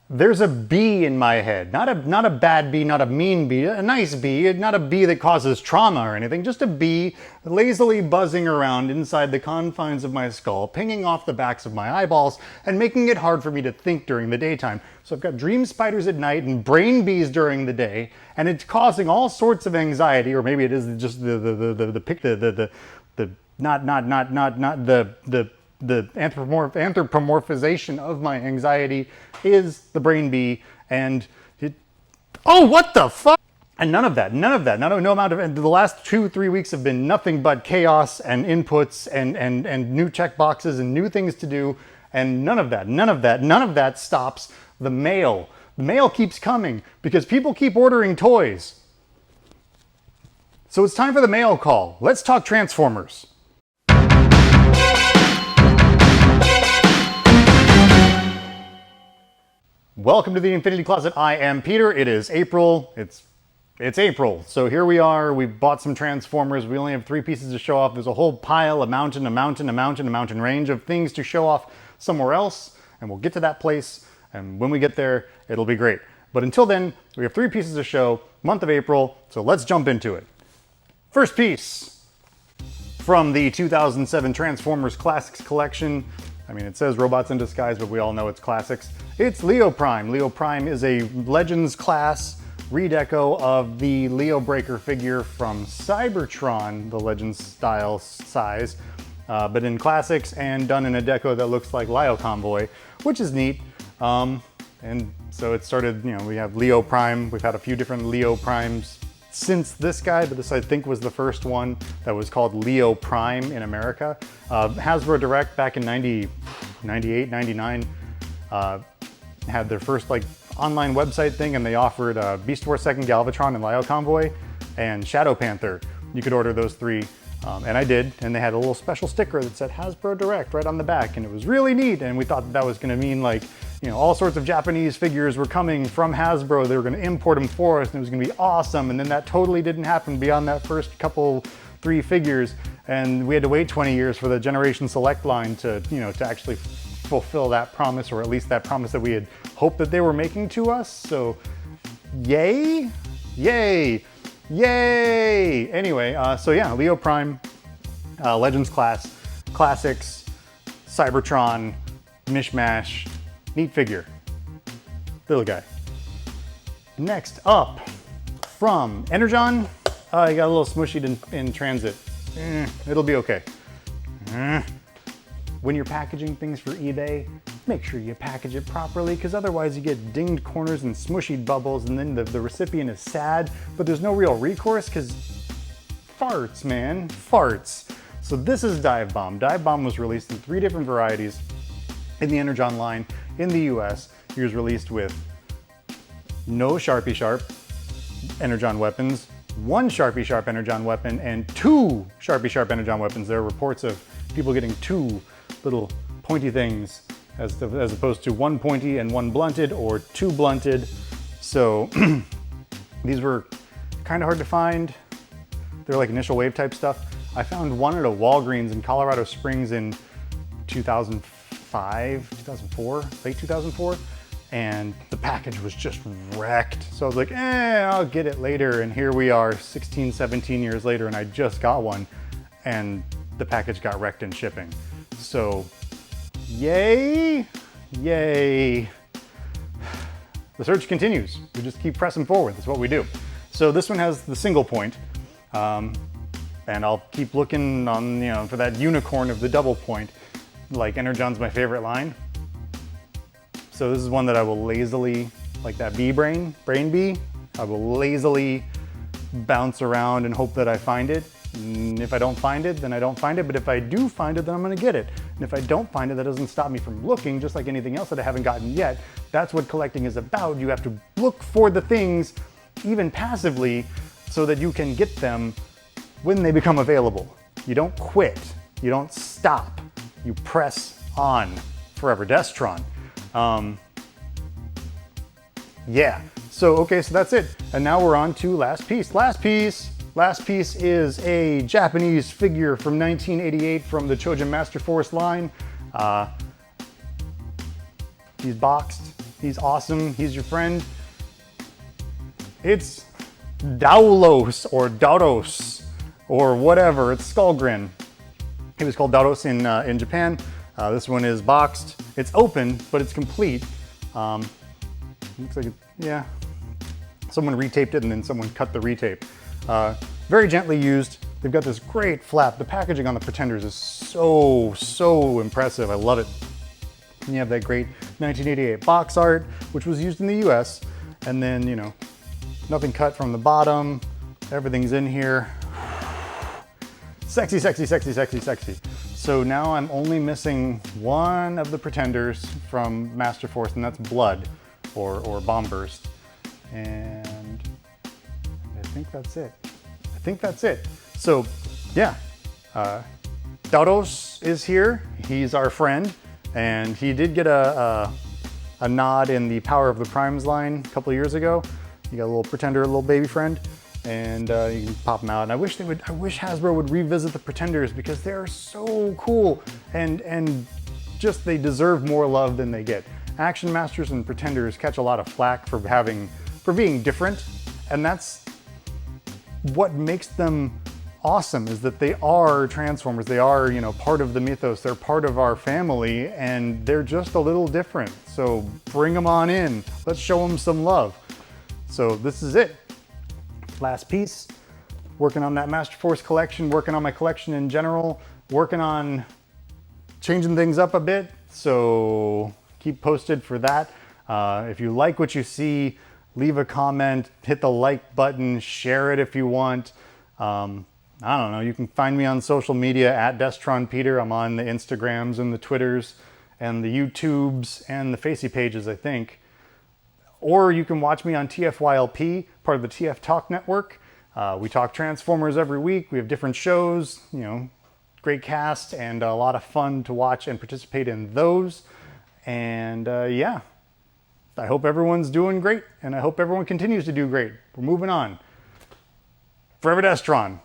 There's a bee in my head. Not a bad bee, not a mean bee, a nice bee, not a bee that causes trauma or anything, just a bee lazily buzzing around inside the confines of my skull, pinging off the backs of my eyeballs and making it hard for me to think during the daytime. So I've got dream spiders at night and brain bees during the day, and it's causing all sorts of anxiety, or maybe it is just the anthropomorphization of my anxiety is the brain bee, and oh, what the fuck? And none of that, no amount of, and the last 2-3 weeks have been nothing but chaos and inputs and new checkboxes and new things to do, and none of that stops the mail. The mail keeps coming because people keep ordering toys. So it's time for the mail call. Let's talk Transformers. Welcome to the Infinity Closet. I am Peter. It is April. It's April. So here we are. We bought some Transformers. We only have 3 pieces to show off. There's a whole pile, a mountain range of things to show off somewhere else. And we'll get to that place. And when we get there, it'll be great. But until then, we have 3 pieces to show. Month of April. So let's jump into it. First piece from the 2007 Transformers Classics collection. I mean, it says Robots in Disguise, but we all know it's classics. It's Leo Prime. Leo Prime is a Legends class redeco of the Leo Breaker figure from Cybertron, the Legends style size, but in classics and done in a deco that looks like Lio Convoy, which is neat. And so it started, we have Leo Prime. We've had a few different Leo Primes since this guy, but this I think was the first one that was called Leo Prime in America. Hasbro Direct back in 98, 99 had their first online website thing, and they offered Beast Wars 2nd Galvatron and Lio Convoy and Shadow Panther. You could order those 3, and I did, and they had a little special sticker that said Hasbro Direct right on the back, and it was really neat, and we thought that was gonna mean all sorts of Japanese figures were coming from Hasbro. They were gonna import them for us, and it was gonna be awesome, and then that totally didn't happen beyond that first 3 figures, and we had to wait 20 years for the Generation Select line to actually fulfill that promise, or at least that promise that we had hoped that they were making to us. So yay. Anyway, so yeah, Leo Prime, Legends class, classics, Cybertron, mishmash, neat figure, little guy. Next up, from Energon, I got a little smushied in transit. It'll be okay. When you're packaging things for eBay, make sure you package it properly, because otherwise you get dinged corners and smushy bubbles, and then the recipient is sad, but there's no real recourse because farts, man, farts. So this is Dive Bomb. Dive Bomb was released in 3 different varieties in the Energon line in the US. He was released with no Sharpie Sharp Energon weapons, 1 Sharpie Sharp Energon weapon, and 2 Sharpie Sharp Energon weapons. There are reports of people getting 2 little pointy things as opposed to 1 pointy and 1 blunted, or 2 blunted. So these were kind of hard to find. They're like initial wave type stuff. I found one at a Walgreens in Colorado Springs in 2005, 2004, late 2004. And the package was just wrecked. So I was like, I'll get it later. And here we are 16, 17 years later, and I just got one, and the package got wrecked in shipping. So yay. The search continues. We just keep pressing forward. That's what we do. So this one has the single point. And I'll keep looking on, for that unicorn of the double point. Like Energon's my favorite line. So this is one that I will lazily, like that brain bee, I will lazily bounce around and hope that I find it. And if I don't find it, then I don't find it. But if I do find it, then I'm gonna get it. And if I don't find it, that doesn't stop me from looking, just like anything else that I haven't gotten yet. That's what collecting is about. You have to look for the things, even passively, so that you can get them when they become available. You don't quit, you don't stop, you press on. Forever Destron. Yeah, so okay, so that's it. And now we're on to last piece. Last piece is a Japanese figure from 1988 from the Chojin Masterforce line. He's boxed, He's awesome. He's your friend. It's Daulos or Dauros or whatever. It's Skullgrin. He was called Dauros in Japan. This one is boxed. It's open, but it's complete. Looks like yeah. Someone retaped it and then someone cut the retape. Very gently used. They've got this great flap. The packaging on the Pretenders is so impressive. I love it. And you have that great 1988 box art, which was used in the US. And then, you know, nothing cut from the bottom. Everything's in here. Sexy, sexy, sexy, sexy, sexy. So now I'm only missing one of the Pretenders from Masterforce, and that's Blood or Bomb Burst. And I think that's it. I think that's it. So yeah, Dauros is here. He's our friend, and he did get a nod in the Power of the Primes line a couple of years ago. You got a little Pretender, a little baby friend, and you can pop them out. And I wish Hasbro would revisit the Pretenders because they're so cool, and just they deserve more love than they get. Action Masters and Pretenders catch a lot of flack for being different, and that's what makes them awesome, is that they are Transformers. They are, you know, part of the mythos. They're part of our family, and they're just a little different. So bring them on in. Let's show them some love. So this is it. Last piece. Working on that Masterforce collection, working on my collection in general, working on changing things up a bit. So keep posted for that. If you like what you see, leave a comment, hit the like button, share it if you want. I don't know, you can find me on social media at DestronPeter. I'm on the Instagrams and the Twitters and the YouTubes and the Facey pages, I think. Or you can watch me on TFYLP, part of the TF Talk Network. We talk Transformers every week. We have different shows, you know, great cast, and a lot of fun to watch and participate in those. And yeah, I hope everyone's doing great, and I hope everyone continues to do great. We're moving on. Forever Destron.